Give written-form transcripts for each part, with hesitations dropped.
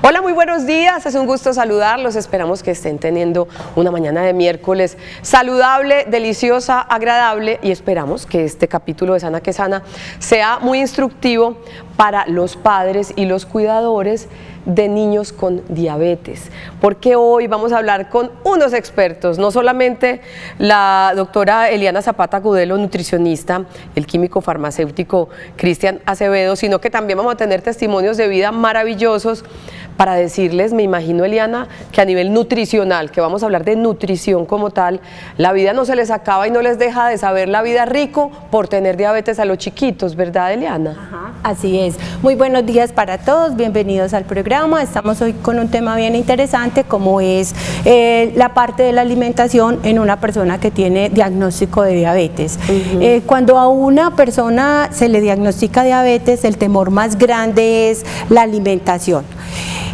Hola, muy buenos días, es un gusto saludarlos, esperamos que estén teniendo una mañana de miércoles saludable, deliciosa, agradable y esperamos que este capítulo de Sana que Sana sea muy instructivo para los padres y los cuidadores de niños con diabetes, porque hoy vamos a hablar con unos expertos, no solamente la doctora Eliana Zapata Gudelo, nutricionista, el químico farmacéutico Cristian Acevedo, sino que también vamos a tener testimonios de vida maravillosos para decirles, me imagino Eliana, que a nivel nutricional, que vamos a hablar de nutrición como tal, la vida no se les acaba y no les deja de saber la vida rico por tener diabetes a los chiquitos, ¿verdad Eliana? Ajá, así es. Muy buenos días para todos, bienvenidos al programa. Estamos hoy con un tema bien interesante como es la parte de la alimentación en una persona que tiene diagnóstico de diabetes. Cuando a una persona se le diagnostica diabetes, el temor más grande es la alimentación.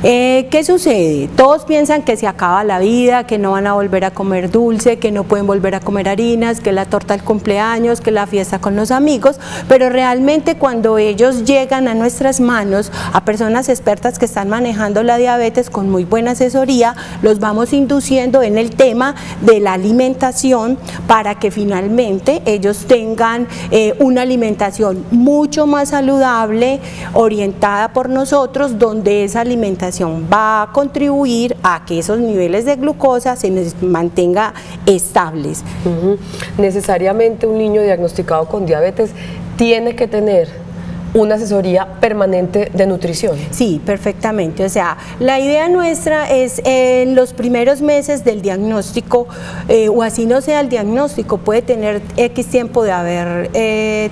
¿Qué sucede? Todos piensan que se acaba la vida, que no van a volver a comer dulce, que no pueden volver a comer harinas, que la torta del cumpleaños, que la fiesta con los amigos, pero realmente cuando ellos llegan a nuestras manos, a personas expertas que están manejando la diabetes con muy buena asesoría, los vamos induciendo en el tema de la alimentación para que finalmente ellos tengan una alimentación mucho más saludable, orientada por nosotros, donde esa alimentación va a contribuir a que esos niveles de glucosa se mantengan estables. Necesariamente un niño diagnosticado con diabetes tiene que tener una asesoría permanente de nutrición. Sí, perfectamente. O sea, la idea nuestra es en los primeros meses del diagnóstico, o así no sea el diagnóstico, puede tener X tiempo de haber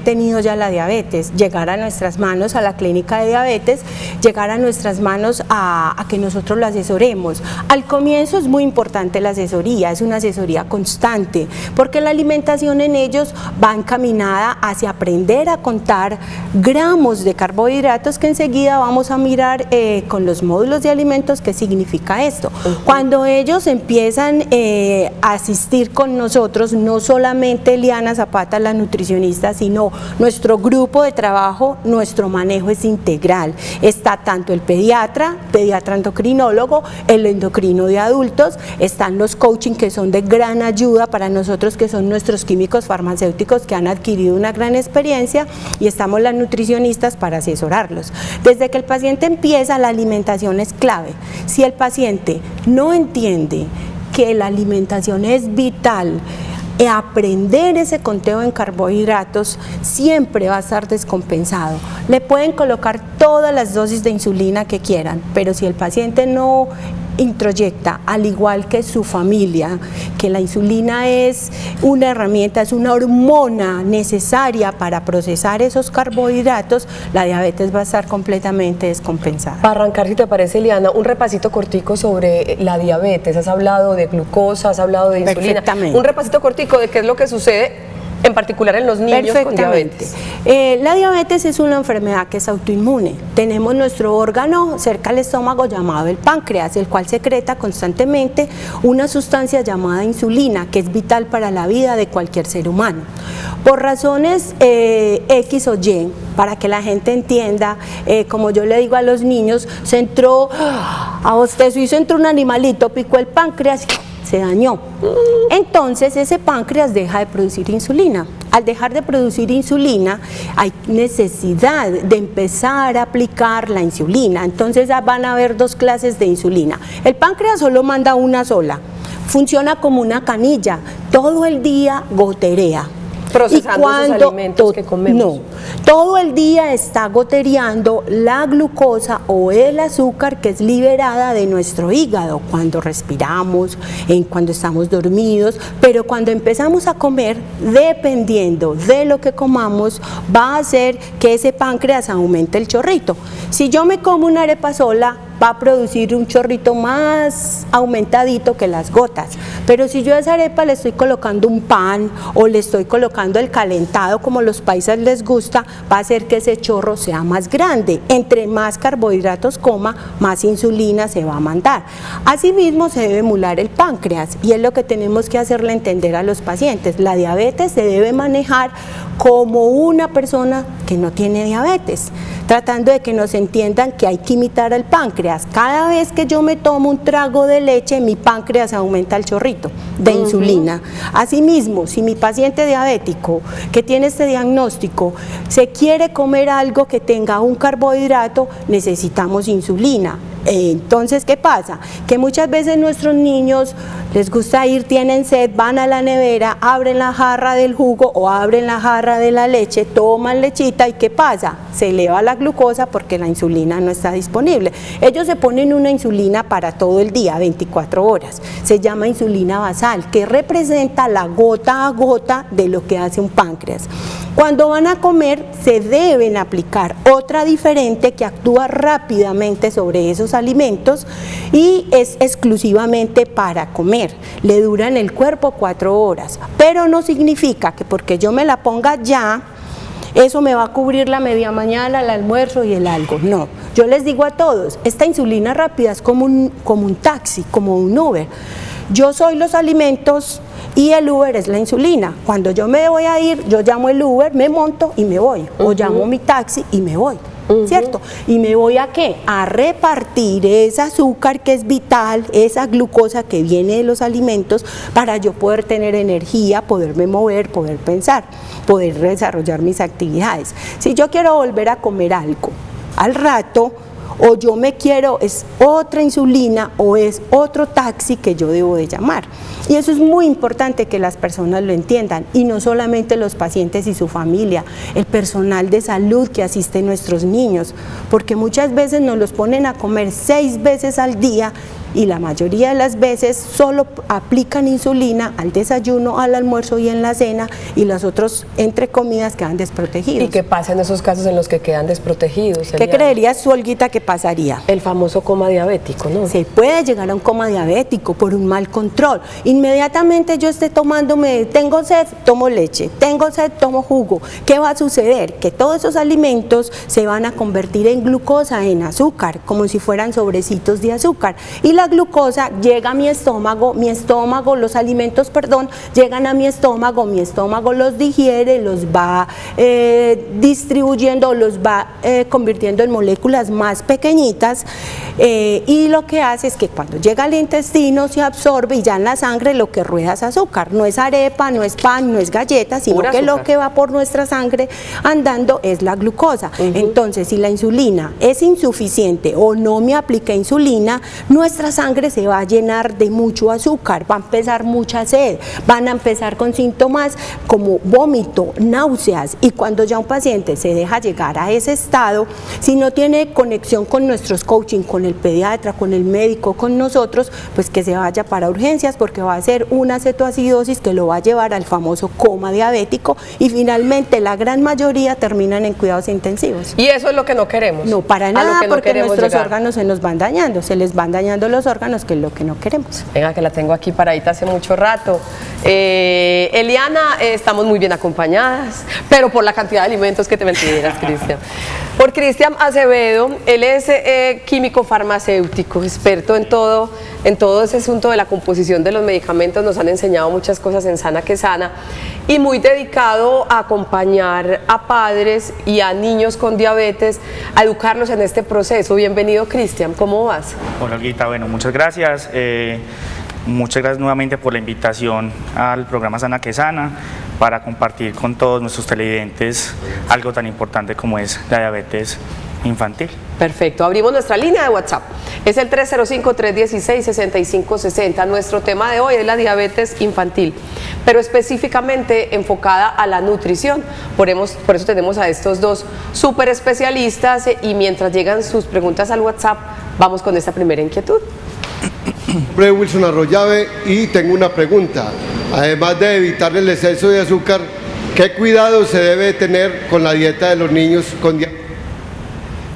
tenido ya la diabetes, llegar a nuestras manos a la clínica de diabetes, llegar a nuestras manos a que nosotros lo asesoremos. Al comienzo es muy importante la asesoría, es una asesoría constante, porque la alimentación en ellos va encaminada hacia aprender a contar gramos de carbohidratos, que enseguida vamos a mirar con los módulos de alimentos qué significa esto. Cuando ellos empiezan a asistir con nosotros, no solamente Eliana Zapata, la nutricionista, sino nuestro grupo de trabajo, nuestro manejo es integral. Está tanto el pediatra endocrinólogo, el endocrino de adultos, están los coaching que son de gran ayuda para nosotros, que son nuestros químicos farmacéuticos que han adquirido una gran experiencia, y estamos las nutricionistas para asesorarlos. Desde que el paciente empieza, la alimentación es clave. Si el paciente no entiende que la alimentación es vital, aprender ese conteo en carbohidratos siempre va a estar descompensado. Le pueden colocar todas las dosis de insulina que quieran, pero si el paciente no introyecta, al igual que su familia, que la insulina es una herramienta, es una hormona necesaria para procesar esos carbohidratos, la diabetes va a estar completamente descompensada. Para arrancar, si te parece, Eliana, un repasito cortico sobre la diabetes. Has hablado de glucosa, has hablado de insulina. Perfectamente. Un repasito cortico de qué es lo que sucede en particular en los niños con diabetes. La diabetes es una enfermedad que es autoinmune. Tenemos nuestro órgano cerca al estómago llamado el páncreas, el cual secreta constantemente una sustancia llamada insulina, que es vital para la vida de cualquier ser humano. Por razones X o Y, para que la gente entienda, como yo le digo a los niños, se entró a bostezo y se entró un animalito, picó el páncreas, se dañó. Entonces ese páncreas deja de producir insulina. Al dejar de producir insulina, hay necesidad de empezar a aplicar la insulina. Entonces van a haber dos clases de insulina. El páncreas solo manda una sola. Funciona como una canilla. Todo el día goterea. Procesando esos alimentos que comemos. No, todo el día está gotereando la glucosa o el azúcar que es liberada de nuestro hígado cuando respiramos, cuando estamos dormidos, pero cuando empezamos a comer, dependiendo de lo que comamos, va a hacer que ese páncreas aumente el chorrito. Si yo me como una arepa sola, va a producir un chorrito más aumentadito que las gotas, pero si yo a esa arepa le estoy colocando un pan o le estoy colocando el calentado como los paisas les gusta, va a hacer que ese chorro sea más grande. Entre más carbohidratos coma, más insulina se va a mandar. Asimismo se debe emular el páncreas, y es lo que tenemos que hacerle entender a los pacientes. La diabetes se debe manejar como una persona que no tiene diabetes, tratando de que nos entiendan que hay que imitar al páncreas. páncreas. Cada vez que yo me tomo un trago de leche, mi páncreas aumenta el chorrito de insulina. Asimismo, si mi paciente diabético que tiene este diagnóstico se quiere comer algo que tenga un carbohidrato, necesitamos insulina. Entonces, ¿qué pasa? Que muchas veces nuestros niños les gusta ir, tienen sed, van a la nevera, abren la jarra del jugo o abren la jarra de la leche, toman lechita y ¿qué pasa? Se eleva la glucosa porque la insulina no está disponible. Ellos se ponen una insulina para todo el día, 24 horas. Se llama insulina basal, que representa la gota a gota de lo que hace un páncreas. Cuando van a comer, se deben aplicar otra diferente que actúa rápidamente sobre esos alimentos y es exclusivamente para comer. Le dura en el cuerpo 4 horas, pero no significa que porque yo me la ponga ya, eso me va a cubrir la media mañana, el almuerzo y el algo. No, yo les digo a todos, esta insulina rápida es como un taxi, como un Uber. Yo soy los alimentos y el Uber es la insulina. Cuando yo me voy a ir, yo llamo el Uber, me monto y me voy. O llamo mi taxi y me voy. ¿Cierto? ¿Y me voy a qué? A repartir ese azúcar que es vital, esa glucosa que viene de los alimentos para yo poder tener energía, poderme mover, poder pensar, poder desarrollar mis actividades. Si yo quiero volver a comer algo al rato, o yo me quiero, es otra insulina o es otro taxi que yo debo de llamar. Y eso es muy importante que las personas lo entiendan, y no solamente los pacientes y su familia, el personal de salud que asiste a nuestros niños, porque muchas veces nos los ponen a comer 6 veces al día y la mayoría de las veces solo aplican insulina al desayuno, al almuerzo y en la cena, y los otros entre comidas quedan desprotegidos. ¿Y qué pasa en esos casos en los que quedan desprotegidos? ¿Qué creerías tú, Olguita, que pasaría? El famoso coma diabético, ¿no? Se puede llegar a un coma diabético por un mal control. Inmediatamente yo esté tomándome, tengo sed, tomo leche, tengo sed, tomo jugo. ¿Qué va a suceder? Que todos esos alimentos se van a convertir en glucosa, en azúcar, como si fueran sobrecitos de azúcar. Y la glucosa llega a mi estómago, los alimentos, llegan a mi estómago los digiere, los va distribuyendo, los va convirtiendo en moléculas más pequeñitas, y lo que hace es que cuando llega al intestino se absorbe y ya en la sangre lo que rueda es azúcar, no es arepa, no es pan, no es galleta, sino que lo que va por nuestra sangre andando es la glucosa. Entonces, si la insulina es insuficiente o no me aplica insulina, nuestra sangre se va a llenar de mucho azúcar, va a empezar mucha sed, van a empezar con síntomas como vómito, náuseas, y cuando ya un paciente se deja llegar a ese estado, si no tiene conexión con nuestros coaching, con el pediatra, con el médico, con nosotros, pues que se vaya para urgencias, porque va a ser una cetoacidosis que lo va a llevar al famoso coma diabético, y finalmente la gran mayoría terminan en cuidados intensivos. Y eso es lo que no queremos. No, para nada, no porque nuestros órganos se nos van dañando, se les van dañando los órganos, que es lo que no queremos. Venga, que la tengo aquí paradita hace mucho rato. Eliana, estamos muy bien acompañadas, pero por la cantidad de alimentos que te mantuvieras, Cristian. Por Cristian Acevedo, él es químico farmacéutico, experto en todo ese asunto de la composición de los medicamentos, nos han enseñado muchas cosas en Sana que Sana, y muy dedicado a acompañar a padres y a niños con diabetes, a educarlos en este proceso. Bienvenido, Cristian, ¿cómo vas? Hola, Olguita, bueno, muchas gracias. Muchas gracias nuevamente por la invitación al programa Sana que Sana, para compartir con todos nuestros televidentes algo tan importante como es la diabetes infantil. Perfecto, abrimos nuestra línea de WhatsApp, es el 305-316-6560. Nuestro tema de hoy es la diabetes infantil, pero específicamente enfocada a la nutrición. Por eso tenemos a estos dos súper especialistas, y mientras llegan sus preguntas al WhatsApp, vamos con esta primera inquietud. Wilson Arroyave, y tengo una pregunta. Además de evitar el exceso de azúcar, ¿qué cuidado se debe tener con la dieta de los niños con diabetes?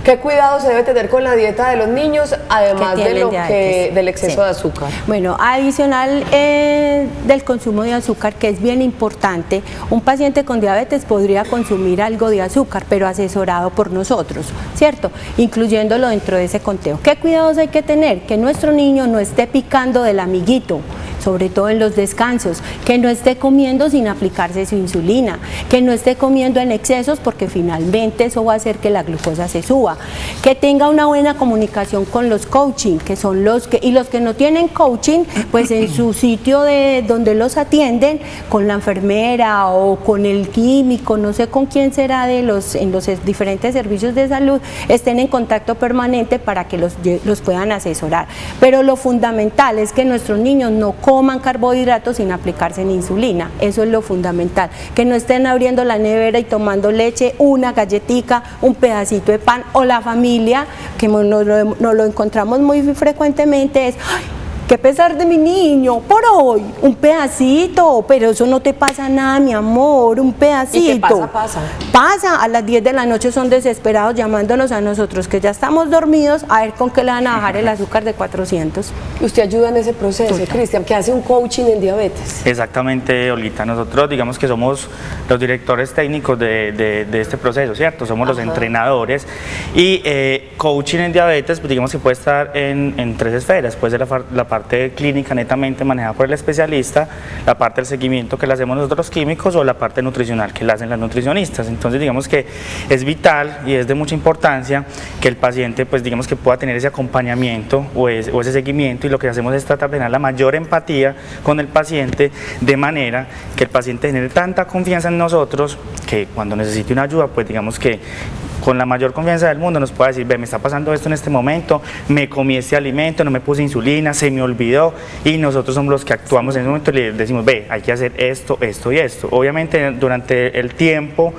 ¿Qué cuidado se debe tener con la dieta de los niños, además del exceso de azúcar? Bueno, adicional del consumo de azúcar, que es bien importante, un paciente con diabetes podría consumir algo de azúcar, pero asesorado por nosotros, ¿cierto? Incluyéndolo dentro de ese conteo. ¿Qué cuidados hay que tener? Que nuestro niño no esté picando del amiguito. sobre todo en los descansos, que no esté comiendo sin aplicarse su insulina, que no esté comiendo en excesos porque finalmente eso va a hacer que la glucosa se suba, que tenga una buena comunicación con los coaching, que son los que no tienen coaching, pues en su sitio de donde los atienden, con la enfermera o con el químico, no sé con quién será en los diferentes servicios de salud, estén en contacto permanente para que los puedan asesorar. Pero lo fundamental es que nuestros niños no coman carbohidratos sin aplicarse en insulina, eso es lo fundamental, que no estén abriendo la nevera y tomando leche, una galletica, un pedacito de pan, o la familia, que nos lo encontramos muy frecuentemente, es: ¡ay, qué pesar de mi niño por hoy! Un pedacito, pero eso no te pasa nada, mi amor, un pedacito. ¿Y qué pasa? Pasa, a las 10 de la noche son desesperados llamándonos a nosotros que ya estamos dormidos a ver con qué le van a bajar el azúcar de 400. Usted ayuda en ese proceso, Cristian, que hace un coaching en diabetes. Exactamente, Olita. Nosotros digamos que somos los directores técnicos de este proceso, ¿cierto? Somos los entrenadores, y coaching en diabetes, pues digamos que puede estar en tres esferas. Puede ser la parte clínica netamente manejada por el especialista, la parte del seguimiento que le hacemos nosotros los químicos, o la parte nutricional que la hacen las nutricionistas. Entonces digamos que es vital y es de mucha importancia que el paciente, pues digamos que pueda tener ese acompañamiento o ese seguimiento, y lo que hacemos es tratar de tener la mayor empatía con el paciente, de manera que el paciente genere tanta confianza en nosotros que cuando necesite una ayuda, pues digamos que con la mayor confianza del mundo nos puede decir: ve, me está pasando esto en este momento, me comí este alimento, no me puse insulina, se me olvidó, y nosotros somos los que actuamos en ese momento y le decimos: ve, hay que hacer esto, esto y esto. Obviamente durante el tiempo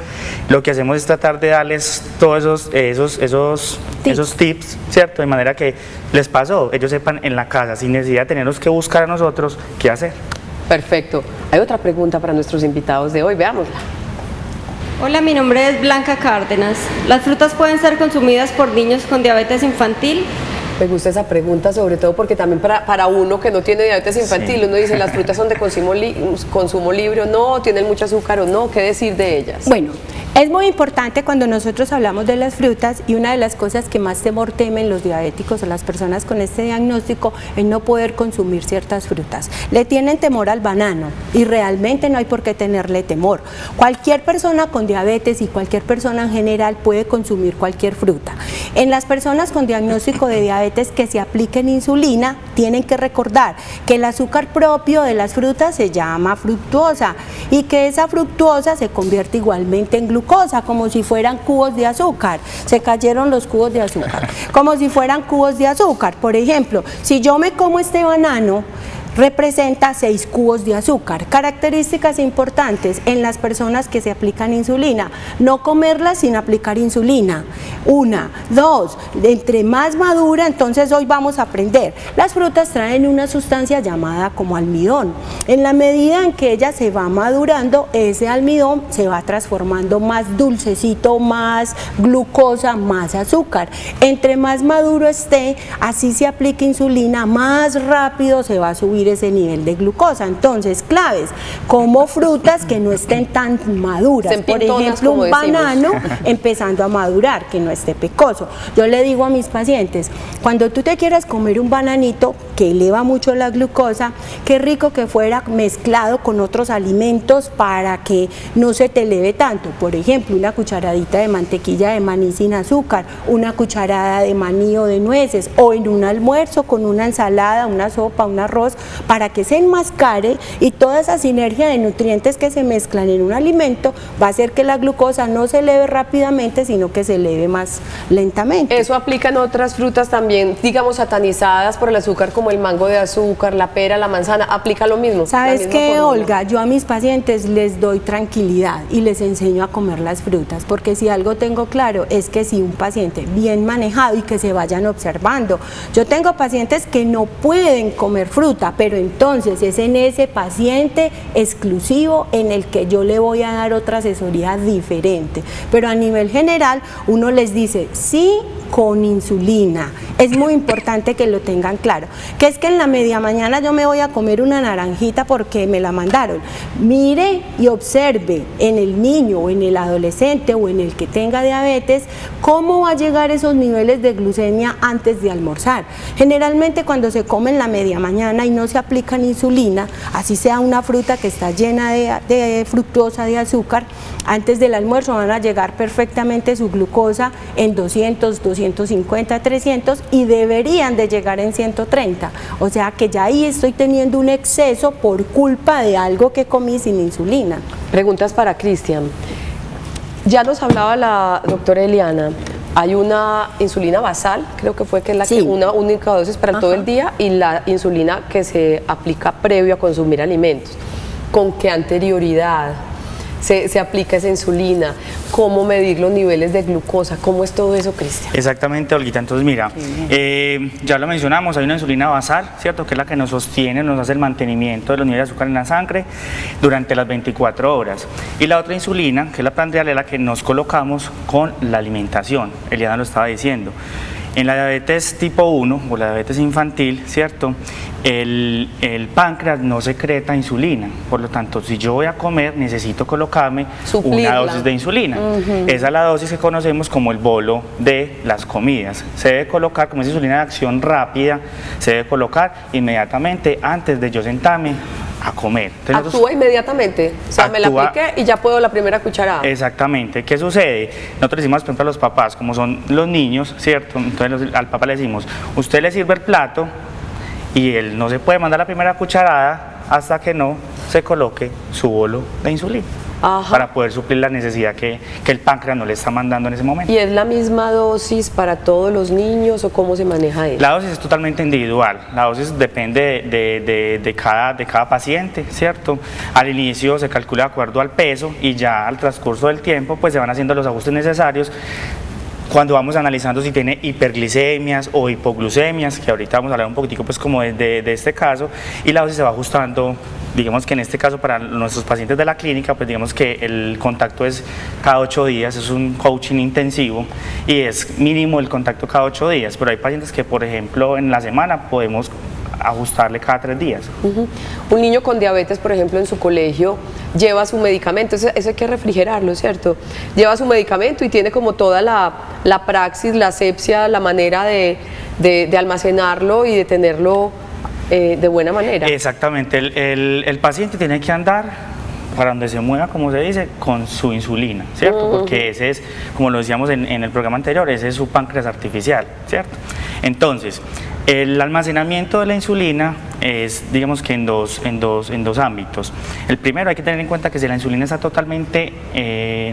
lo que hacemos es tratar de darles todos esos tips, ¿cierto? De manera que les pasó, ellos sepan en la casa, sin necesidad de tenernos que buscar a nosotros qué hacer. Perfecto. Hay otra pregunta para nuestros invitados de hoy, veámosla. Hola, mi nombre es Blanca Cárdenas. ¿Las frutas pueden ser consumidas por niños con diabetes infantil? Me gusta esa pregunta, sobre todo porque también para uno que no tiene diabetes infantil, sí, uno dice: las frutas son de consumo libre o no, tienen mucho azúcar o no, ¿qué decir de ellas? Bueno, es muy importante cuando nosotros hablamos de las frutas, y una de las cosas que más temor temen los diabéticos o las personas con este diagnóstico es no poder consumir ciertas frutas. Le tienen temor al banano, y realmente no hay por qué tenerle temor. Cualquier persona con diabetes y cualquier persona en general puede consumir cualquier fruta. En las personas con diagnóstico de diabetes que se apliquen insulina, tienen que recordar que el azúcar propio de las frutas se llama fructuosa, y que esa fructuosa se convierte igualmente en glucosa, como si fueran cubos de azúcar. Se cayeron los cubos de azúcar, como si fueran cubos de azúcar. Por ejemplo, si yo me como este banano, representa 6 cubos de azúcar. Características importantes en las personas que se aplican insulina: no comerlas sin aplicar insulina. 1, 2, entre más madura, entonces hoy vamos a aprender. Las frutas traen una sustancia llamada como almidón. En la medida en que ella se va madurando, ese almidón se va transformando más dulcecito, más glucosa, más azúcar. Entre más maduro esté, así se aplica insulina, más rápido se va a subir ese nivel de glucosa. Entonces, claves: como frutas que no estén tan maduras, por ejemplo un banano empezando a madurar, que no esté pecoso. Yo le digo a mis pacientes: cuando tú te quieras comer un bananito que eleva mucho la glucosa, qué rico que fuera mezclado con otros alimentos para que no se te eleve tanto. Por ejemplo, una cucharadita de mantequilla de maní sin azúcar, una cucharada de maní o de nueces, o en un almuerzo con una ensalada, una sopa, un arroz, para que se enmascare, y toda esa sinergia de nutrientes que se mezclan en un alimento va a hacer que la glucosa no se eleve rápidamente, sino que se eleve más lentamente. Eso aplica en otras frutas también, digamos, satanizadas por el azúcar, como el mango de azúcar, la pera, la manzana, aplica lo mismo. ¿Sabes qué, Olga? Yo a mis pacientes les doy tranquilidad y les enseño a comer las frutas, porque si algo tengo claro es que si un paciente bien manejado, y que se vayan observando, yo tengo pacientes que no pueden comer fruta, pero entonces es en ese paciente exclusivo en el que yo le voy a dar otra asesoría diferente, pero a nivel general uno les dice sí con insulina. Es muy importante que lo tengan claro, que es que en la media mañana yo me voy a comer una naranjita porque me la mandaron. Mire y observe en el niño o en el adolescente o en el que tenga diabetes cómo va a llegar esos niveles de glucemia antes de almorzar. Generalmente cuando se come en la media mañana y no se se aplican insulina, así sea una fruta que está llena de fructosa, de azúcar, antes del almuerzo van a llegar perfectamente su glucosa en 200, 250, 300 y deberían de llegar en 130. O sea que ya ahí estoy teniendo un exceso por culpa de algo que comí sin insulina. Preguntas para Cristian. Ya nos hablaba la doctora Eliana, hay una insulina basal, creo que fue que es la Sí. que una única dosis para todo Ajá. el día, y la insulina que se aplica previo a consumir alimentos. ¿Con qué anterioridad se aplica esa insulina? ¿Cómo medir los niveles de glucosa? ¿Cómo es todo eso, Cristian? Exactamente, Olguita. Entonces, mira, ya lo mencionamos, hay una insulina basal, ¿cierto? Que es la que nos sostiene, nos hace el mantenimiento de los niveles de azúcar en la sangre durante las 24 horas. Y la otra insulina, que es la prandial, es la que nos colocamos con la alimentación. Eliana lo estaba diciendo. En la diabetes tipo 1 o la diabetes infantil, ¿cierto? El páncreas no secreta insulina, por lo tanto, si yo voy a comer, necesito colocarme Suplirla. una dosis de insulina. Esa es la dosis que conocemos como el bolo de las comidas. Se debe colocar, como es insulina de acción rápida, se debe colocar inmediatamente antes de yo sentarme a comer. Entonces, nosotros- Actúa inmediatamente, o sea, me la Actúa- apliqué y ya puedo la primera cucharada. Exactamente. ¿Qué sucede? Nosotros decimos, por ejemplo, a los papás, como son los niños, ¿cierto? Entonces al papá le decimos, usted le sirve el plato y él no se puede mandar la primera cucharada hasta que no se coloque su bolo de insulina. Ajá. Para poder suplir la necesidad que el páncreas no le está mandando en ese momento. ¿Y es la misma dosis para todos los niños o cómo se maneja eso? La dosis es totalmente individual, la dosis depende de cada paciente, ¿cierto? Al inicio se calcula de acuerdo al peso y ya al transcurso del tiempo pues se van haciendo los ajustes necesarios cuando vamos analizando si tiene hiperglicemias o hipoglucemias, que ahorita vamos a hablar un poquitico pues como de este caso, y la dosis se va ajustando. Digamos que en este caso para nuestros pacientes de la clínica, pues digamos que el contacto es cada 8 días, es un coaching intensivo y es mínimo el contacto cada 8 días, pero hay pacientes que por ejemplo en la semana podemos ajustarle cada 3 días. Ujú. Un niño con diabetes, por ejemplo, en su colegio lleva su medicamento, eso hay que refrigerarlo, ¿cierto? Lleva su medicamento y tiene como toda la praxis, la asepsia, la manera de almacenarlo y de tenerlo de buena manera. Exactamente, el paciente tiene que andar para donde se mueva, como se dice, con su insulina, ¿cierto? Porque ese es, como lo decíamos en el programa anterior, ese es su páncreas artificial, ¿cierto? Entonces, el almacenamiento de la insulina es, digamos que en dos ámbitos. El primero, hay que tener en cuenta que si la insulina está totalmente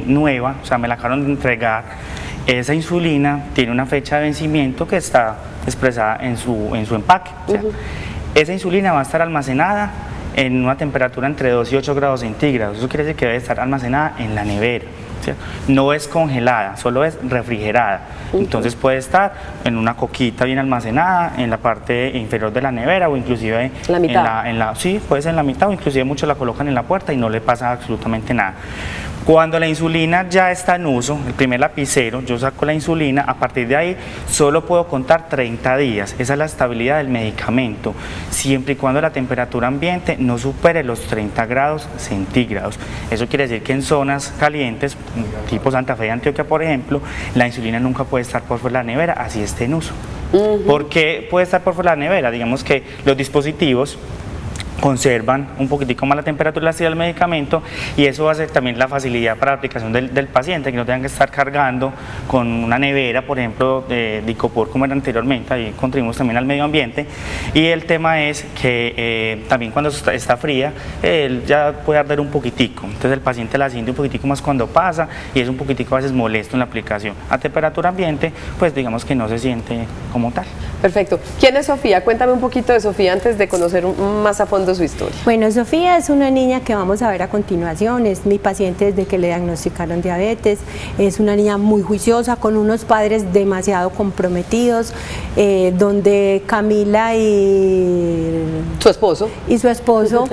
nueva, o sea, me la acabaron de entregar, esa insulina tiene una fecha de vencimiento que está expresada en su empaque. O sea, esa insulina va a estar almacenada en una temperatura entre 2 y 8 grados centígrados. Eso quiere decir que debe estar almacenada en la nevera, ¿cierto? No es congelada, solo es refrigerada. Entonces puede estar en una coquita bien almacenada en la parte inferior de la nevera o inclusive La mitad. sí, puede ser en la mitad o inclusive muchos la colocan en la puerta y no le pasa absolutamente nada. Cuando la insulina ya está en uso, el primer lapicero, yo saco la insulina, a partir de ahí solo puedo contar 30 días. Esa es la estabilidad del medicamento, siempre y cuando la temperatura ambiente no supere los 30 grados centígrados. Eso quiere decir que en zonas calientes, tipo Santa Fe y Antioquia, por ejemplo, la insulina nunca puede estar por fuera de la nevera, así esté en uso. ¿Por qué puede estar por fuera de la nevera? Digamos que los dispositivos conservan un poquitico más la temperatura y la del medicamento y eso va a ser también la facilidad para la aplicación del paciente, que no tengan que estar cargando con una nevera, por ejemplo, de icopor como era anteriormente, ahí contribuimos también al medio ambiente. Y el tema es que también cuando está fría, él ya puede arder un poquitico, entonces el paciente la siente un poquitico más cuando pasa y es un poquitico a veces molesto en la aplicación. A temperatura ambiente, pues digamos que no se siente como tal. Perfecto. ¿Quién es Sofía? Cuéntame un poquito de Sofía antes de conocer más a fondo su historia. Bueno, Sofía es una niña que vamos a ver a continuación, es mi paciente desde que le diagnosticaron diabetes, es una niña muy juiciosa, con unos padres demasiado comprometidos, donde Camila y Su esposo. su esposo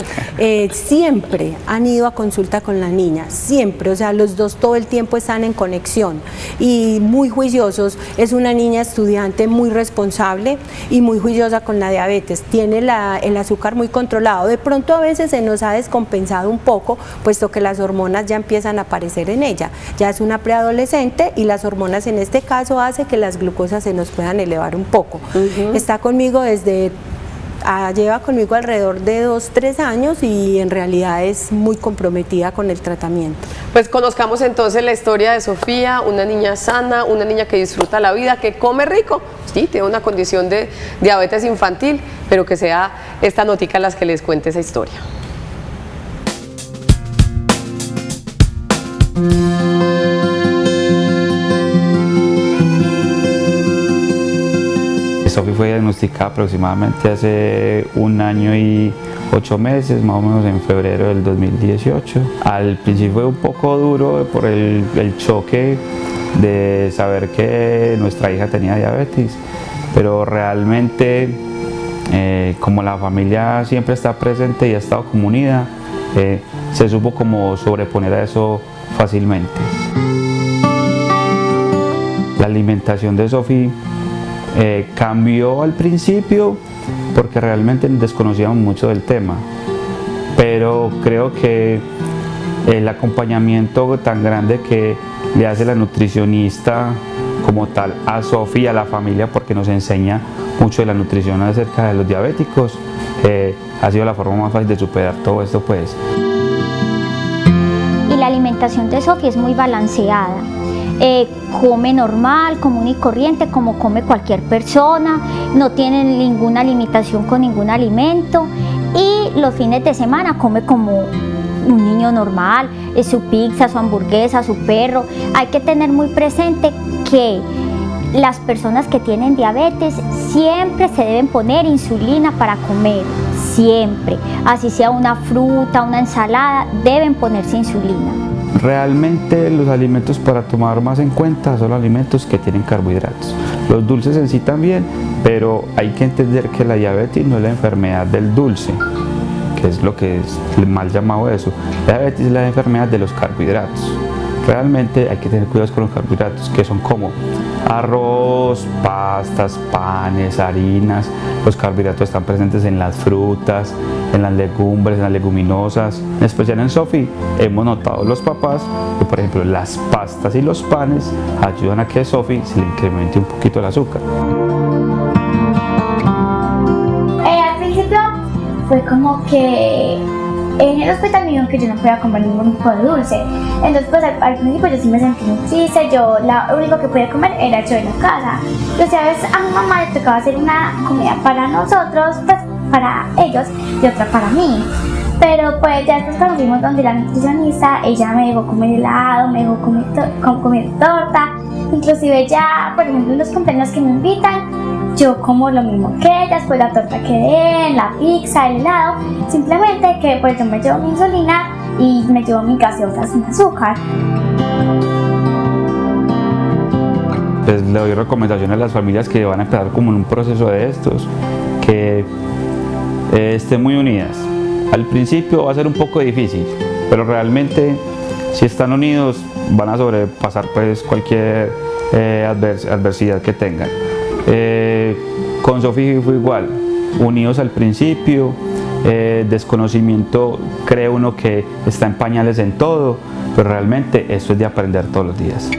siempre han ido a consulta con la niña, siempre, o sea, los dos todo el tiempo están en conexión y muy juiciosos. Es una niña estudiante muy responsable y muy juiciosa con la diabetes, tiene el azúcar muy controlado. De pronto a veces se nos ha descompensado un poco, puesto que las hormonas ya empiezan a aparecer en ella. Ya es una preadolescente y las hormonas en este caso hace que las glucosas se nos puedan elevar un poco. Está conmigo desde lleva conmigo alrededor de 2-3 años y en realidad es muy comprometida con el tratamiento. Pues conozcamos entonces la historia de Sofía, una niña sana, una niña que disfruta la vida, que come rico, sí, tiene una condición de diabetes infantil, pero que sea esta notica las que les cuente esa historia. Sofía fue diagnosticada aproximadamente hace 1 año y 8 meses, más o menos en febrero del 2018. Al principio fue un poco duro por el choque de saber que nuestra hija tenía diabetes, pero realmente como la familia siempre está presente y ha estado como unida, se supo como sobreponer a eso fácilmente. La alimentación de Sofía cambió al principio porque realmente desconocíamos mucho del tema, pero creo que el acompañamiento tan grande que le hace la nutricionista como tal a Sofía y a la familia, porque nos enseña mucho de la nutrición acerca de los diabéticos, ha sido la forma más fácil de superar todo esto, pues. Y la alimentación de Sofía es muy balanceada. Come normal, común y corriente, como come cualquier persona, no tiene ninguna limitación con ningún alimento y los fines de semana come como un niño normal, su pizza, su hamburguesa, su perro. Hay que tener muy presente que las personas que tienen diabetes siempre se deben poner insulina para comer, siempre, así sea una fruta, una ensalada, deben ponerse insulina. Realmente los alimentos para tomar más en cuenta son los alimentos que tienen carbohidratos. Los dulces en sí también, pero hay que entender que la diabetes no es la enfermedad del dulce, que es lo que es mal llamado eso. La diabetes es la enfermedad de los carbohidratos. Realmente hay que tener cuidado con los carbohidratos, que son como arroz, pastas, panes, harinas. Los carbohidratos están presentes en las frutas, en las legumbres, en las leguminosas. En especial en Sofía hemos notado los papás que, por ejemplo, las pastas y los panes ayudan a que a Sofía se le incremente un poquito el azúcar. Al principio fue como que en el hospital me dijeron que yo no podía comer ningún tipo de dulce. Entonces pues al principio yo sí me sentí muy triste. Yo lo único que podía comer era yo en la casa. Pero sabes, a mi mamá le tocaba hacer una comida para nosotros, pues para ellos y otra para mí. Pero pues ya después cuando fuimos donde la nutricionista, ella me dejó comer helado, me dejó comer torta. Inclusive ya, por ejemplo, en los cumpleaños que me invitan, yo como lo mismo que ellas, pues la torta que den, la pizza, el helado, simplemente que pues yo me llevo mi insulina y me llevo mi gaseosa sin azúcar. Pues le doy recomendaciones a las familias que van a empezar como en un proceso de estos, que estén muy unidas. Al principio va a ser un poco difícil, pero realmente si están unidos van a sobrepasar pues cualquier adversidad que tengan. Con Sofía fue igual, unidos al principio, desconocimiento, cree uno que está en pañales en todo, pero realmente eso es de aprender todos los días.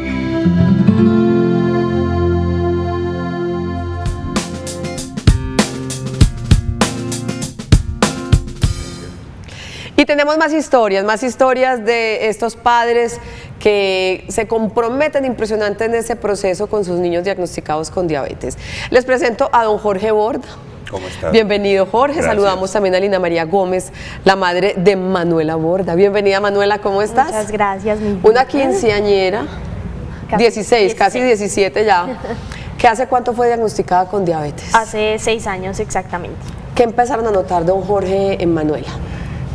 Y tenemos más historias de estos padres que se comprometen impresionante en ese proceso con sus niños diagnosticados con diabetes. Les presento a don Jorge Borda. ¿Cómo estás? Bienvenido, Jorge. Gracias. Saludamos también a Lina María Gómez, la madre de Manuela Borda. Bienvenida, Manuela, ¿cómo estás? Muchas gracias. Una quinceañera, 16, casi 17 ya. ¿Que hace cuánto fue diagnosticada con diabetes? Hace 6 años exactamente. ¿Qué empezaron a notar don Jorge en Manuela?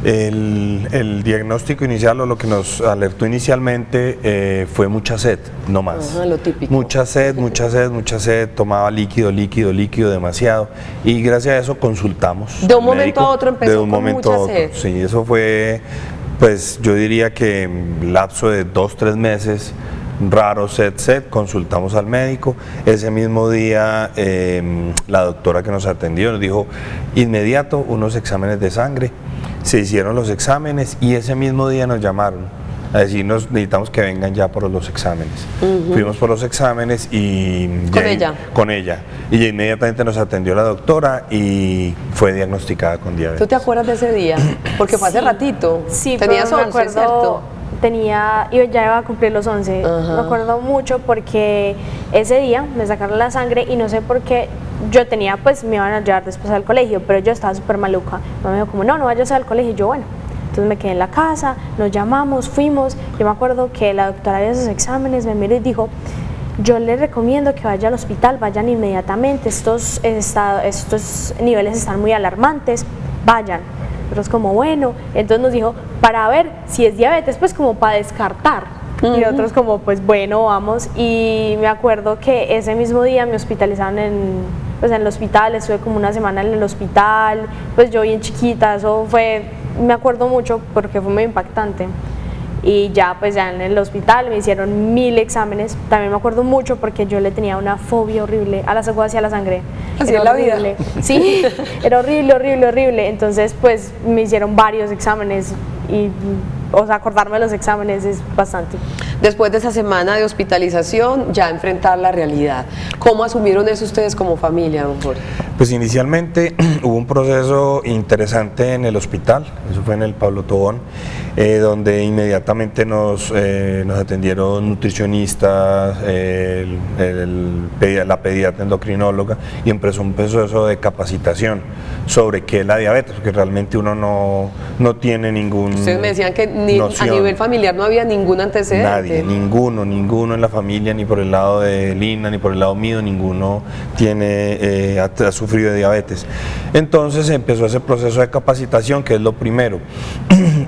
El diagnóstico inicial o lo que nos alertó inicialmente fue mucha sed, no más. Ajá, lo típico. Mucha sed, tomaba líquido demasiado y gracias a eso consultamos. De un momento a otro empezó con mucha sed. Sí, eso fue, pues yo diría que lapso de 2-3 meses. Raro, sed, consultamos al médico. Ese mismo día la doctora que nos atendió nos dijo inmediato unos exámenes de sangre. Se hicieron los exámenes y ese mismo día nos llamaron a decirnos necesitamos que vengan ya por los exámenes. Fuimos por los exámenes y con ella y ya inmediatamente nos atendió la doctora y fue diagnosticada con diabetes. ¿Tú te acuerdas de ese día? Porque fue hace ratito. Sí, tenías pero 11, ¿cierto? Yo ya iba a cumplir los 11. Me acuerdo mucho porque ese día me sacaron la sangre y no sé por qué. Yo tenía, pues me iban a llevar después al colegio, pero yo estaba súper maluca. Me dijo como, no vayas al colegio. Y yo, bueno. Entonces me quedé en la casa, nos llamamos, fuimos. Yo me acuerdo que la doctora de esos exámenes me miró y dijo, yo le recomiendo que vaya al hospital, vayan inmediatamente, estos niveles están muy alarmantes, vayan. Nosotros como, bueno, entonces nos dijo, para ver si es diabetes, pues como para descartar. Y nosotros como, pues bueno, vamos. Y me acuerdo que ese mismo día me hospitalizaron en el hospital, estuve como una semana en el hospital, pues yo bien chiquita, eso fue, me acuerdo mucho porque fue muy impactante. Y ya pues ya en el hospital me hicieron 1000 exámenes, también me acuerdo mucho porque yo le tenía una fobia horrible a las aguas y a la sangre. Así es la vida. Sí, era horrible, entonces pues me hicieron varios exámenes y, o sea, acordarme de los exámenes es bastante. Después de esa semana de hospitalización, ya enfrentar la realidad. ¿Cómo asumieron eso ustedes como familia, don Jorge? Pues inicialmente hubo un proceso interesante en el hospital, eso fue en el Pablo Tobón, donde inmediatamente nos atendieron nutricionistas, la pediatra endocrinóloga, y empezó un proceso de capacitación sobre qué es la diabetes, porque realmente uno no tiene ningún Ustedes me decían que a nivel familiar no había ningún antecedente. Nadie, ninguno en la familia, ni por el lado de Lina, ni por el lado mío, ninguno ha sufrido de diabetes. Entonces empezó ese proceso de capacitación, que es lo primero.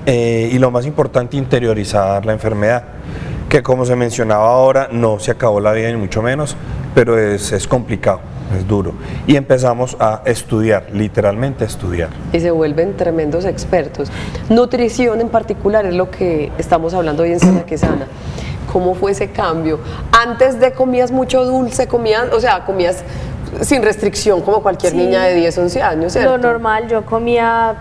Y lo más importante, interiorizar la enfermedad, que como se mencionaba ahora, no se acabó la vida ni mucho menos, pero es complicado, es duro. Y empezamos a estudiar, literalmente a estudiar. Y se vuelven tremendos expertos. Nutrición en particular es lo que estamos hablando hoy en Sana que Sana. ¿Cómo fue ese cambio? Antes de comías mucho dulce, comías sin restricción como cualquier niña de 10, 11 años, ¿cierto? Lo normal, yo comía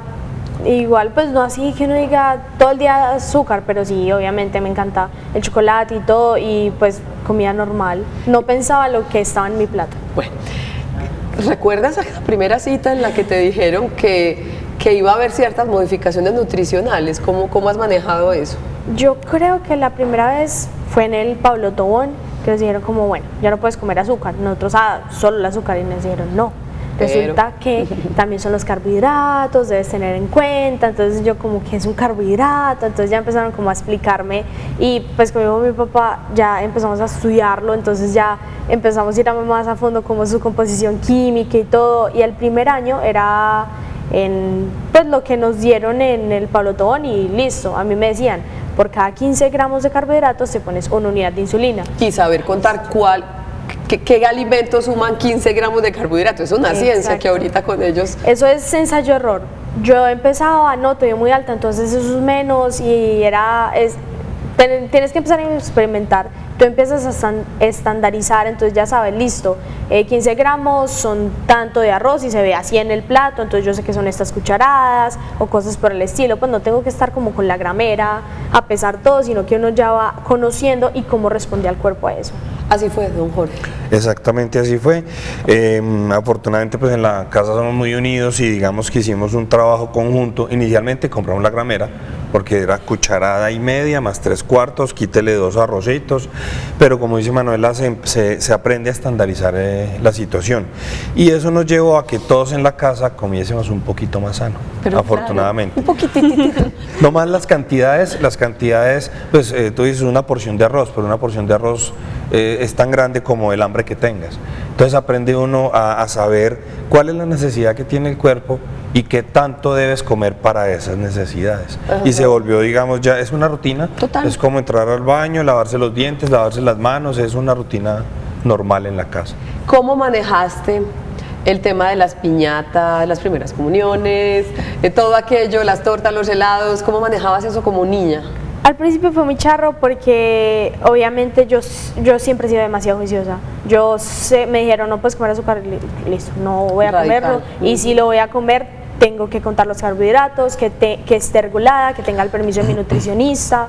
igual, pues no así que uno diga todo el día azúcar, pero sí, obviamente me encanta el chocolate y todo, y pues comía normal. No pensaba lo que estaba en mi plato. Bueno, ¿recuerdas la primera cita en la que te dijeron que iba a haber ciertas modificaciones nutricionales? ¿Cómo has manejado eso? Yo creo que la primera vez fue en el Pablo Tobón, que nos dijeron como, bueno, ya no puedes comer azúcar. Nosotros, solo el azúcar, y nos dijeron, no. Resulta que también son los carbohidratos, debes tener en cuenta. Entonces yo como, ¿qué es un carbohidrato? Entonces ya empezaron como a explicarme, y pues conmigo mi papá ya empezamos a estudiarlo, entonces ya empezamos a ir más a fondo como su composición química y todo. Y el primer año era pues lo que nos dieron en el Pablo Tobón, y listo. A mí me decían, por cada 15 gramos de carbohidratos te pones una unidad de insulina. Y saber contar qué alimentos suman 15 gramos de carbohidratos. Es una ciencia que ahorita con ellos... Eso es ensayo-error. Yo empezaba, no, te veo muy alta, entonces eso es menos, y tienes que empezar a experimentar. Tú empiezas a estandarizar, entonces ya sabes, listo, 15 gramos son tanto de arroz y se ve así en el plato, entonces yo sé que son estas cucharadas o cosas por el estilo. Pues no tengo que estar como con la gramera a pesar todo, sino que uno ya va conociendo y cómo responde al cuerpo a eso. Así fue, don Jorge. Exactamente así fue. Afortunadamente pues en la casa somos muy unidos, y digamos que hicimos un trabajo conjunto. Inicialmente compramos la gramera porque era cucharada y media más 3/4, quítele 2 arrocitos, pero como dice Manuela, se aprende a estandarizar la situación, y eso nos llevó a que todos en la casa comiésemos un poquito más sano, pero afortunadamente. Claro, un poquitito. No más las cantidades, pues tú dices una porción de arroz, pero una porción de arroz es tan grande como el hambre que tengas. Entonces aprende uno a saber cuál es la necesidad que tiene el cuerpo y qué tanto debes comer para esas necesidades. Y se volvió, digamos, ya es una rutina. Total. Es como entrar al baño, lavarse los dientes, lavarse las manos, es una rutina normal en la casa. ¿Cómo manejaste el tema de las piñatas, las primeras comuniones, de todo aquello, las tortas, los helados? ¿Cómo manejabas eso como niña? Al principio fue muy charro porque obviamente yo siempre he sido demasiado juiciosa. Me dijeron, no puedes comer azúcar, listo, no voy a comerlo. Y si lo voy a comer, tengo que contar los carbohidratos, que esté regulada, que tenga el permiso de mi nutricionista.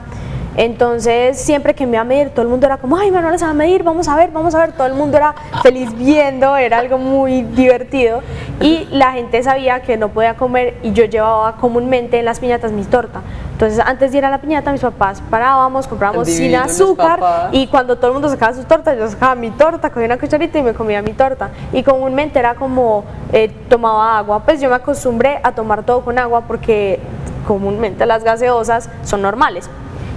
Entonces siempre que me iba a medir todo el mundo era como, ay, Manuela se va a medir, vamos a ver, todo el mundo era feliz viendo, era algo muy divertido y la gente sabía que no podía comer y yo llevaba comúnmente en las piñatas mi torta. Entonces antes de ir a la piñata mis papás parábamos, comprábamos sin azúcar y cuando todo el mundo sacaba su torta yo sacaba mi torta, cogía una cucharita y me comía mi torta y comúnmente era como tomaba agua, pues yo me acostumbré a tomar todo con agua porque comúnmente las gaseosas son normales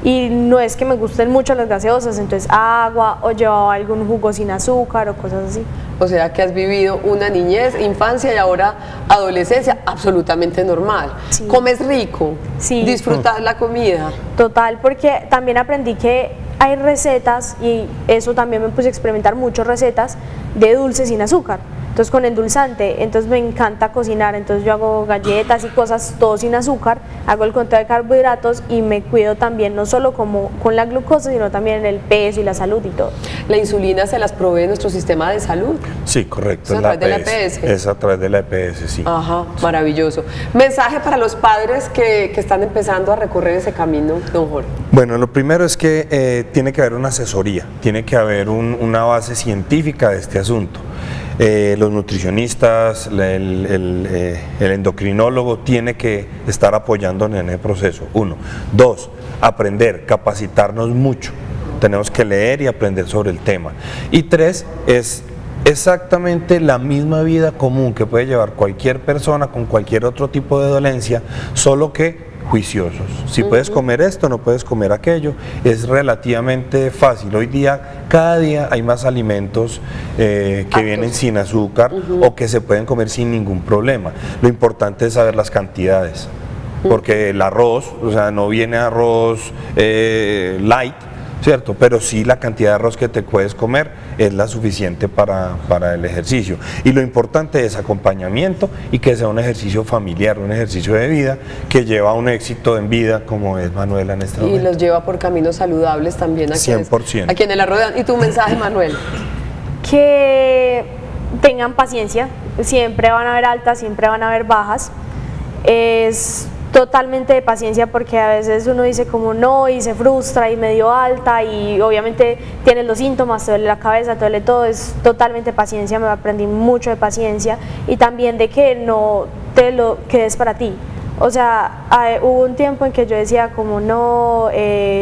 y no es que me gusten mucho las gaseosas, entonces agua o llevaba algún jugo sin azúcar o cosas así. O sea que has vivido una niñez, infancia y ahora adolescencia absolutamente normal. Sí. ¿Comes rico? Sí. ¿Disfrutas la comida? Total, porque también aprendí que hay recetas y eso también me puse a experimentar muchas recetas de dulces sin azúcar. Entonces con endulzante, entonces me encanta cocinar, entonces yo hago galletas y cosas todo sin azúcar, hago el conteo de carbohidratos y me cuido también no solo como con la glucosa, sino también el peso y la salud y todo. ¿La insulina se las provee nuestro sistema de salud? Sí, correcto. ¿Es a través de la EPS? Es a través de la EPS, sí. Ajá, maravilloso. Mensaje para los padres que están empezando a recorrer ese camino, don Jorge. Bueno, lo primero es que tiene que haber una asesoría, tiene que haber una base científica de este asunto. Los nutricionistas, el endocrinólogo tiene que estar apoyándonos en el proceso, 1. 2, aprender, capacitarnos mucho, tenemos que leer y aprender sobre el tema. Y 3, es exactamente la misma vida común que puede llevar cualquier persona con cualquier otro tipo de dolencia, solo que juiciosos. Si puedes comer esto, no puedes comer aquello, es relativamente fácil. Hoy día, cada día hay más alimentos que vienen sin azúcar o que se pueden comer sin ningún problema. Lo importante es saber las cantidades, porque el arroz, o sea, no viene arroz light, ¿cierto? Pero sí la cantidad de arroz que te puedes comer es la suficiente para el ejercicio. Y lo importante es acompañamiento y que sea un ejercicio familiar, un ejercicio de vida que lleva a un éxito en vida como es Manuela en este momento. Y los lleva por caminos saludables también a 100%. a quienes la rodean. ¿Y tu mensaje, Manuel? Que tengan paciencia, siempre van a haber altas, siempre van a haber bajas. Es totalmente de paciencia porque a veces uno dice como no y se frustra y medio alta y obviamente tienes los síntomas, te duele la cabeza, te duele todo, es totalmente paciencia, me aprendí mucho de paciencia y también de que no te lo quedes para ti. O sea, hubo un tiempo en que yo decía como no,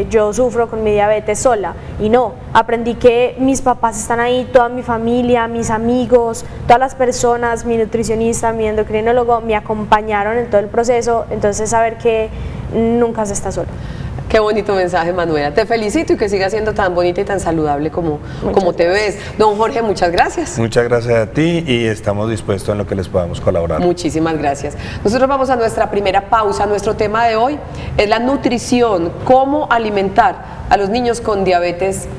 yo sufro con mi diabetes sola y no, aprendí que mis papás están ahí, toda mi familia, mis amigos, todas las personas, mi nutricionista, mi endocrinólogo me acompañaron en todo el proceso, entonces saber que nunca se está sola. Qué bonito mensaje, Manuela. Te felicito y que sigas siendo tan bonita y tan saludable como te ves. Don Jorge, muchas gracias. Muchas gracias a ti y estamos dispuestos en lo que les podamos colaborar. Muchísimas gracias. Nosotros vamos a nuestra primera pausa. Nuestro tema de hoy es la nutrición, cómo alimentar a los niños con diabetes.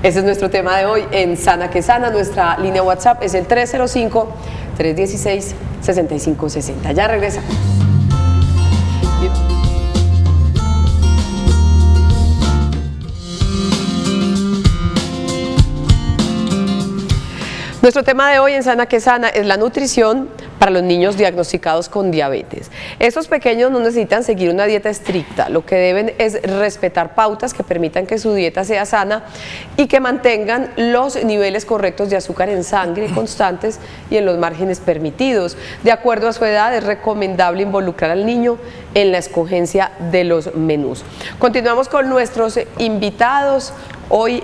Ese es nuestro tema de hoy en Sana que Sana. Nuestra línea WhatsApp es el 305-316-6560. Ya regresamos. Nuestro tema de hoy en Sana que Sana es la nutrición para los niños diagnosticados con diabetes. Estos pequeños no necesitan seguir una dieta estricta, lo que deben es respetar pautas que permitan que su dieta sea sana y que mantengan los niveles correctos de azúcar en sangre constantes y en los márgenes permitidos. De acuerdo a su edad, es recomendable involucrar al niño en la escogencia de los menús. Continuamos con nuestros invitados. Hoy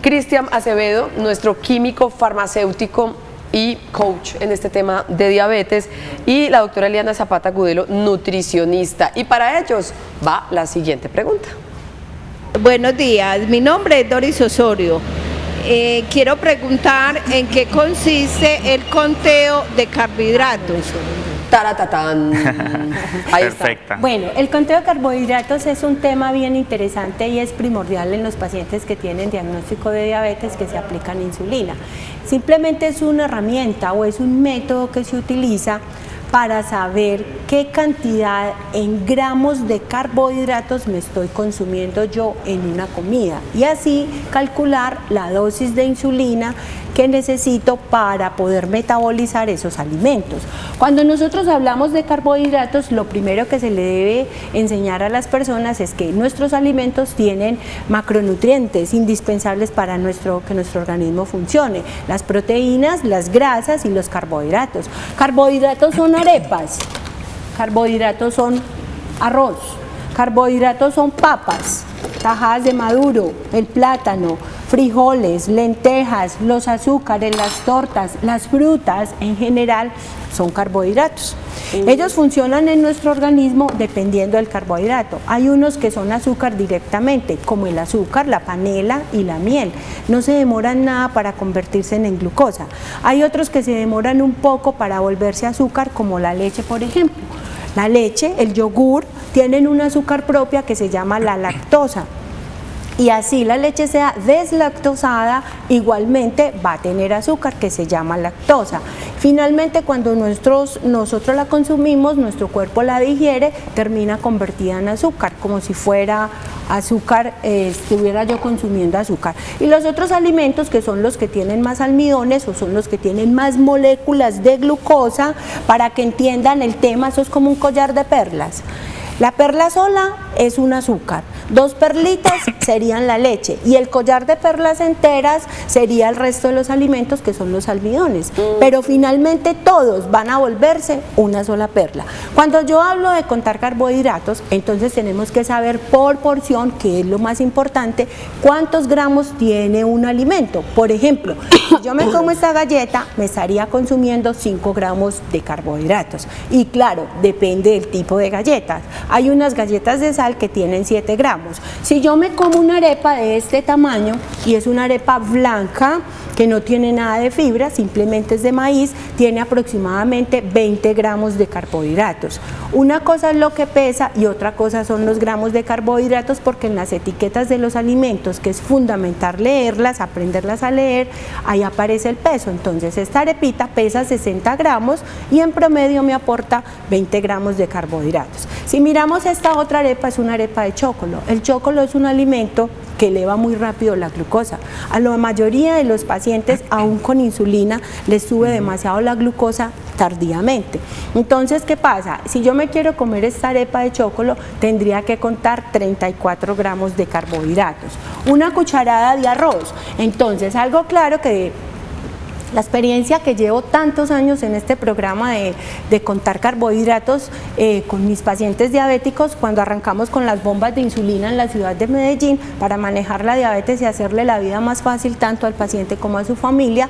Cristian Acevedo, nuestro químico farmacéutico y coach en este tema de diabetes, y la doctora Eliana Zapata Gudelo, nutricionista. Y para ellos va la siguiente pregunta. Buenos días, mi nombre es Doris Osorio. Quiero preguntar en qué consiste el conteo de carbohidratos. Taratatán. Ahí Perfecta. Está. Bueno, el conteo de carbohidratos es un tema bien interesante y es primordial en los pacientes que tienen diagnóstico de diabetes que se aplican insulina. Simplemente es una herramienta o es un método que se utiliza para saber qué cantidad en gramos de carbohidratos me estoy consumiendo yo en una comida y así calcular la dosis de insulina que necesito para poder metabolizar esos alimentos. Cuando nosotros hablamos de carbohidratos, lo primero que se le debe enseñar a las personas es que nuestros alimentos tienen macronutrientes indispensables para que nuestro organismo funcione: las proteínas, las grasas y los carbohidratos. Carbohidratos son arepas, carbohidratos son arroz, carbohidratos son papas, tajadas de maduro, el plátano, frijoles, lentejas, los azúcares, las tortas, las frutas en general son carbohidratos. Ellos funcionan en nuestro organismo dependiendo del carbohidrato. Hay unos que son azúcar directamente, como el azúcar, la panela y la miel. No se demoran nada para convertirse en glucosa. Hay otros que se demoran un poco para volverse azúcar, como la leche, por ejemplo. La leche, el yogur, tienen un azúcar propia que se llama la lactosa. Y así la leche sea deslactosada, igualmente va a tener azúcar que se llama lactosa. Finalmente, cuando nosotros la consumimos, nuestro cuerpo la digiere, termina convertida en azúcar, como si fuera azúcar, estuviera yo consumiendo azúcar. Y los otros alimentos, que son los que tienen más almidones o son los que tienen más moléculas de glucosa, para que entiendan el tema, eso es como un collar de perlas. La perla sola es un azúcar, 2 perlitas serían la leche y el collar de perlas enteras sería el resto de los alimentos, que son los almidones, pero finalmente todos van a volverse una sola perla. Cuando yo hablo de contar carbohidratos, entonces tenemos que saber por porción, que es lo más importante, cuántos gramos tiene un alimento. Por ejemplo, si yo me como esta galleta, me estaría consumiendo 5 gramos de carbohidratos y claro, depende del tipo de galletas. Hay unas galletas de sal que tienen 7 gramos. Si yo me como una arepa de este tamaño y es una arepa blanca que no tiene nada de fibra, simplemente es de maíz, tiene aproximadamente 20 gramos de carbohidratos. Una cosa es lo que pesa y otra cosa son los gramos de carbohidratos, porque en las etiquetas de los alimentos, que es fundamental leerlas, aprenderlas a leer, ahí aparece el peso. Entonces esta arepita pesa 60 gramos y en promedio me aporta 20 gramos de carbohidratos. Si miramos esta otra arepa, es una arepa de chocolo. El chocolo es un alimento que eleva muy rápido la glucosa. A la mayoría de los pacientes, aún con insulina, les sube demasiado la glucosa tardíamente. Entonces, ¿qué pasa? Si yo me quiero comer esta arepa de chocolo, tendría que contar 34 gramos de carbohidratos. Una cucharada de arroz. Entonces, algo claro que la experiencia que llevo tantos años en este programa de contar carbohidratos con mis pacientes diabéticos, cuando arrancamos con las bombas de insulina en la ciudad de Medellín para manejar la diabetes y hacerle la vida más fácil tanto al paciente como a su familia,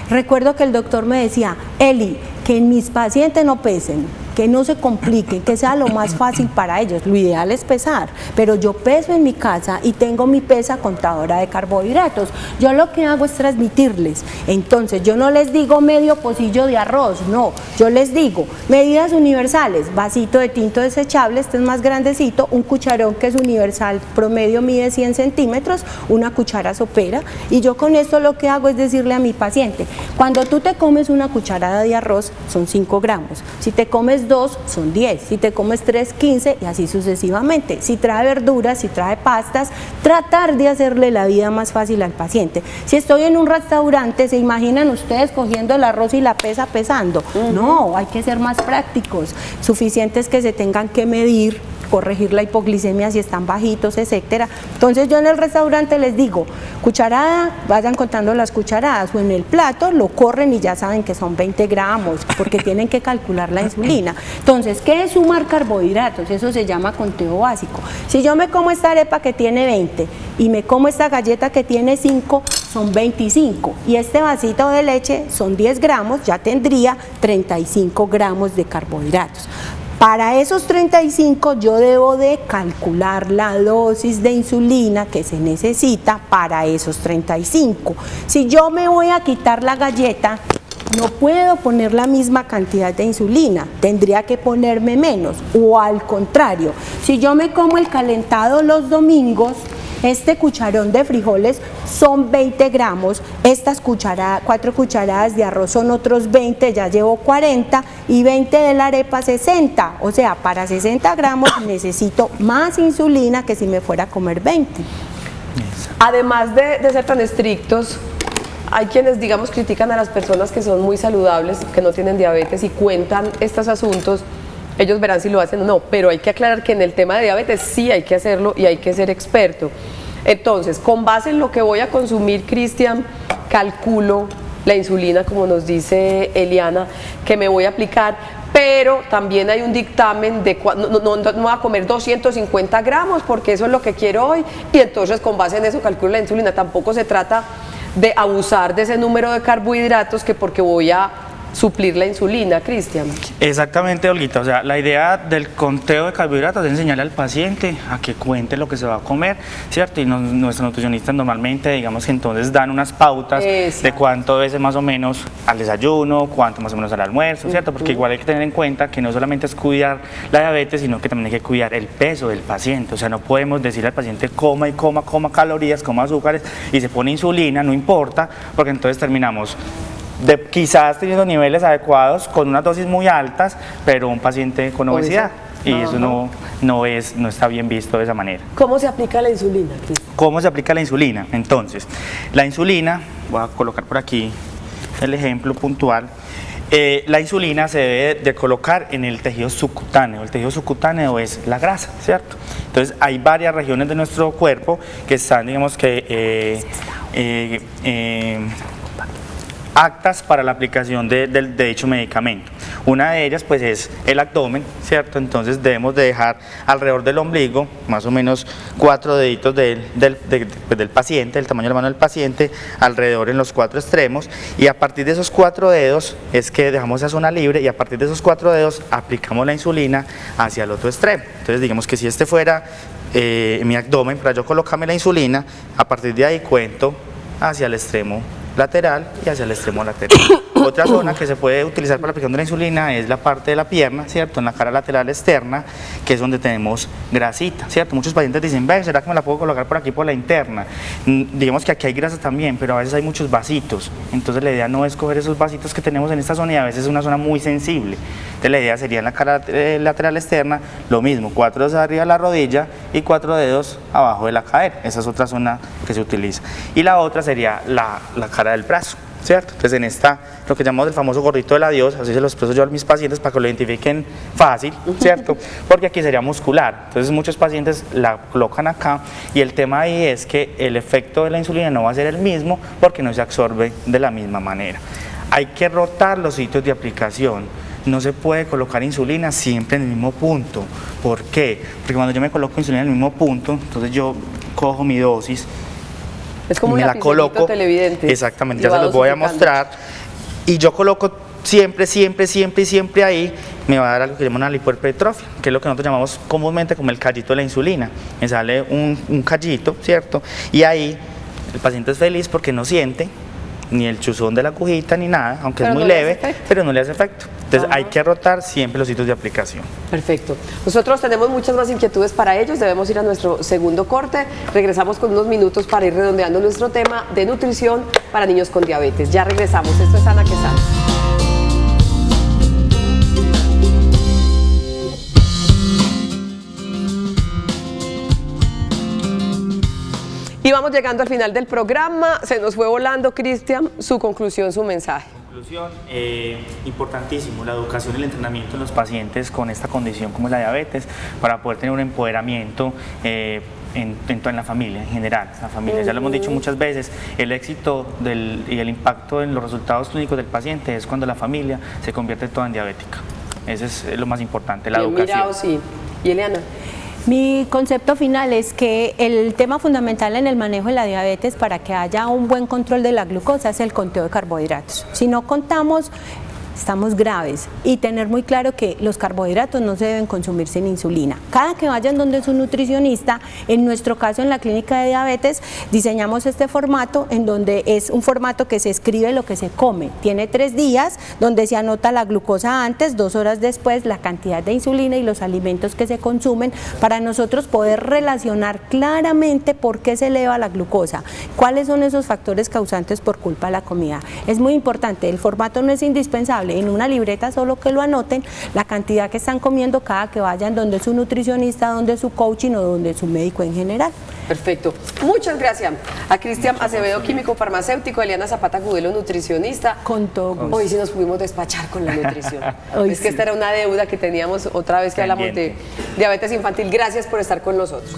recuerdo que el doctor me decía: Eli, que mis pacientes no pesen, que no se compliquen, que sea lo más fácil para ellos. Lo ideal es pesar, pero yo peso en mi casa y tengo mi pesa contadora de carbohidratos. Yo lo que hago es transmitirles. Entonces yo no les digo medio pocillo de arroz, no, yo les digo medidas universales: vasito de tinto desechable, este es más grandecito, un cucharón que es universal, promedio mide 100 centímetros, una cuchara sopera, y yo con esto lo que hago es decirle a mi paciente: cuando tú te comes una cucharada de arroz, son 5 gramos, si te comes 2 son 10, si te comes 3, 15 y así sucesivamente. Si trae verduras, si trae pastas, tratar de hacerle la vida más fácil al paciente. Si estoy en un restaurante, ¿se imaginan ustedes cogiendo el arroz y la pesa pesando? No, hay que ser más prácticos, suficientes que se tengan que medir, corregir la hipoglicemia si están bajitos, etcétera. Entonces yo en el restaurante les digo: cucharada, vayan contando las cucharadas, o en el plato lo corren y ya saben que son 20 gramos, porque tienen que calcular la insulina. Entonces, ¿qué es sumar carbohidratos? Eso se llama conteo básico. Si yo me como esta arepa que tiene 20 y me como esta galleta que tiene 5, son 25, y este vasito de leche son 10 gramos, ya tendría 35 gramos de carbohidratos. Para esos 35 yo debo de calcular la dosis de insulina que se necesita para esos 35. Si yo me voy a quitar la galleta, no puedo poner la misma cantidad de insulina, tendría que ponerme menos, o al contrario, si yo me como el calentado los domingos, este cucharón de frijoles son 20 gramos, estas 4 cucharadas de arroz son otros 20, ya llevo 40, y 20 de la arepa 60, o sea, para 60 gramos necesito más insulina que si me fuera a comer 20. Además de ser tan estrictos, hay quienes, digamos, critican a las personas que son muy saludables, que no tienen diabetes y cuentan estos asuntos. Ellos verán si lo hacen o no, pero hay que aclarar que en el tema de diabetes sí hay que hacerlo y hay que ser experto. Entonces, con base en lo que voy a consumir, Cristian, calculo la insulina, como nos dice Eliana, que me voy a aplicar, pero también hay un dictamen de no voy a comer 250 gramos porque eso es lo que quiero hoy, y entonces con base en eso calculo la insulina. Tampoco se trata de abusar de ese número de carbohidratos que porque voy a suplir la insulina, Cristian. Exactamente, Olguita, o sea, la idea del conteo de carbohidratos es enseñarle al paciente a que cuente lo que se va a comer, ¿cierto? Y nuestros nutricionistas normalmente, digamos que entonces dan unas pautas de cuánto veces más o menos al desayuno, cuánto más o menos al almuerzo, ¿cierto? Porque igual hay que tener en cuenta que no solamente es cuidar la diabetes, sino que también hay que cuidar el peso del paciente. O sea, no podemos decirle al paciente coma calorías, coma azúcares y se pone insulina, no importa, porque entonces terminamos quizás teniendo niveles adecuados con unas dosis muy altas, pero un paciente con obesidad. Y eso no está bien visto de esa manera. ¿Cómo se aplica la insulina, Cristian? ¿Cómo se aplica la insulina? Entonces, la insulina, voy a colocar por aquí el ejemplo puntual. La insulina se debe de colocar en el tejido subcutáneo. El tejido subcutáneo es la grasa, ¿cierto? Entonces hay varias regiones de nuestro cuerpo que están, digamos que aptas para la aplicación de dicho medicamento. Una de ellas pues es el abdomen, ¿cierto? Entonces debemos de dejar alrededor del ombligo más o menos 4 deditos del paciente, del tamaño de la mano del paciente, alrededor en los 4 extremos, y a partir de esos 4 dedos es que dejamos esa zona libre, y a partir de esos 4 dedos aplicamos la insulina hacia el otro extremo. Entonces digamos que si este fuera mi abdomen, para yo colocarme la insulina, a partir de ahí cuento hacia el extremo lateral y hacia el extremo lateral. Otra zona que se puede utilizar para la aplicación de la insulina es la parte de la pierna, ¿cierto? En la cara lateral externa, que es donde tenemos grasita, ¿cierto? Muchos pacientes dicen, ve, ¿será que me la puedo colocar por aquí por la interna? Digamos que aquí hay grasa también, pero a veces hay muchos vasitos, entonces la idea no es coger esos vasitos que tenemos en esta zona, y a veces es una zona muy sensible. Entonces la idea sería en la cara lateral externa, lo mismo, 4 dedos arriba de la rodilla y 4 dedos abajo de la cadera. Esa es otra zona que se utiliza. Y la otra sería la cara del brazo, ¿cierto? Entonces en esta, lo que llamamos el famoso gorrito del adiós, así se lo expreso yo a mis pacientes para que lo identifiquen fácil, ¿cierto? Porque aquí sería muscular. Entonces muchos pacientes la colocan acá, y el tema ahí es que el efecto de la insulina no va a ser el mismo porque no se absorbe de la misma manera. Hay que rotar los sitios de aplicación. No se puede colocar insulina siempre en el mismo punto. ¿Por qué? Porque cuando yo me coloco insulina en el mismo punto, entonces yo cojo mi dosis, es como me la coloco, televidente. Exactamente, ya se los voy a mostrar, y yo coloco siempre ahí, me va a dar algo que llaman una lipohipertrofia, que es lo que nosotros llamamos comúnmente como el callito de la insulina. Me sale un callito, ¿cierto? Y ahí el paciente es feliz porque no siente ni el chuzón de la agujita ni nada, aunque es muy leve, pero no le hace efecto. Entonces hay que rotar siempre los sitios de aplicación. Perfecto. Nosotros tenemos muchas más inquietudes para ellos, debemos ir a nuestro segundo corte. Regresamos con unos minutos para ir redondeando nuestro tema de nutrición para niños con diabetes. Ya regresamos, esto es Sana que Sana. Y vamos llegando al final del programa, se nos fue volando, Cristian, su conclusión, su mensaje. Conclusión, importantísimo, la educación y el entrenamiento de los pacientes con esta condición como es la diabetes, para poder tener un empoderamiento en la familia en general. La familia, ya lo hemos dicho muchas veces, el éxito y el impacto en los resultados clínicos del paciente es cuando la familia se convierte toda en diabética. Ese es lo más importante, la educación. Mirado, sí. ¿Y Eliana? Mi concepto final es que el tema fundamental en el manejo de la diabetes para que haya un buen control de la glucosa es el conteo de carbohidratos. Si no contamos estamos graves. Y tener muy claro que los carbohidratos no se deben consumir sin insulina. Cada que vayan donde su nutricionista, en nuestro caso en la clínica de diabetes, diseñamos este formato en donde es un formato que se escribe lo que se come. Tiene 3 días donde se anota la glucosa antes, 2 horas después, la cantidad de insulina y los alimentos que se consumen para nosotros poder relacionar claramente por qué se eleva la glucosa, cuáles son esos factores causantes por culpa de la comida. Es muy importante, el formato no es indispensable, en una libreta solo que lo anoten, la cantidad que están comiendo cada que vayan donde su nutricionista, donde su coaching o donde su médico en general. Perfecto. Muchas gracias a Cristian Acevedo, químico farmacéutico, Eliana Zapata Gudelo, nutricionista. Con todo gusto. Hoy sí nos pudimos despachar con la nutrición. Hoy es que sí. esta era una deuda que teníamos otra vez que hablamos de diabetes infantil. Gracias por estar con nosotros.